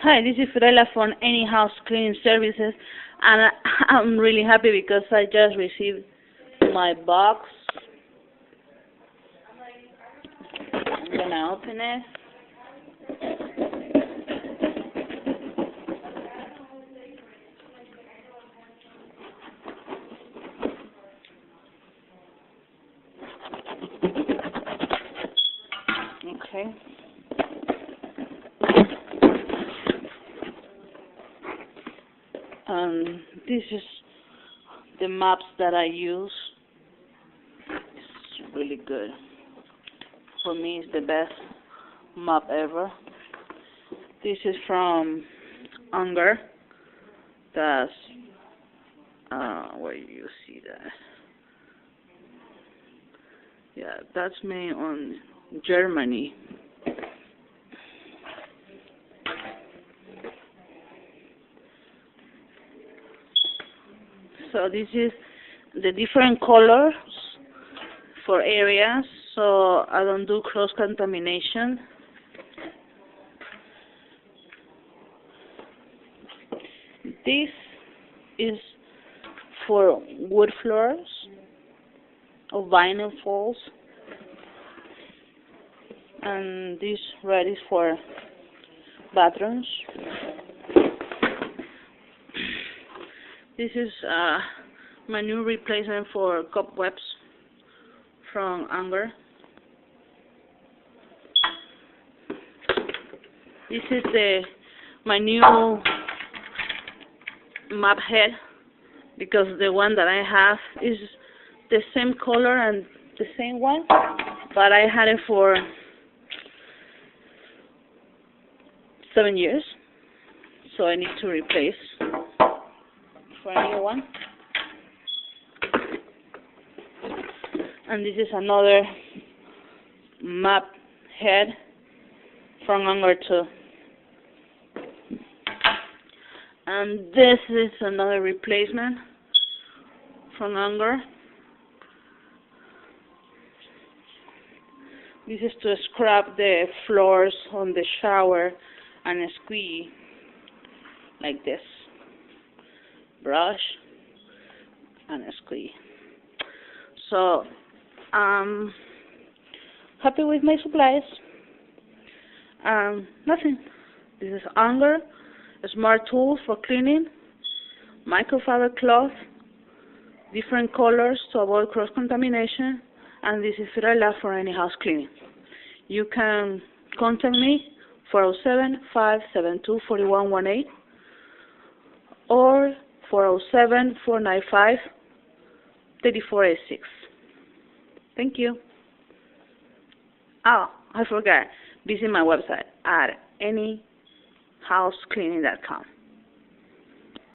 Hi, this is Fiorella from Any House Cleaning Services, and I'm really happy because I just received my box. I'm gonna open it. Okay. This is the mops that I use. It's really good. For me, it's the best mop ever. This is from Unger. That's where you see that. Yeah, that's made on Germany. So this is the different colors for areas, so I don't do cross-contamination. This is for wood floors or vinyl floors, and this red is for bathrooms. This is my new replacement for cobwebs from Unger. This is my new mop head, because the one that I have is the same color and the same one, but I had it for 7 years, so I need to replace for a new one. And this is another mop head from Unger too. And this is another replacement from Unger. This is to scrub the floors on the shower and squeeze like this. Brush and squeeze. So I'm happy with my supplies. Nothing. This is Unger Smart Tools for cleaning, microfiber cloth, different colors to avoid cross-contamination, and this is Fiorella for Any House Cleaning. You can contact me 407-572-4118 or 407-495-3486. Thank you. Oh, I forgot. Visit my website at anyhousecleaning.com.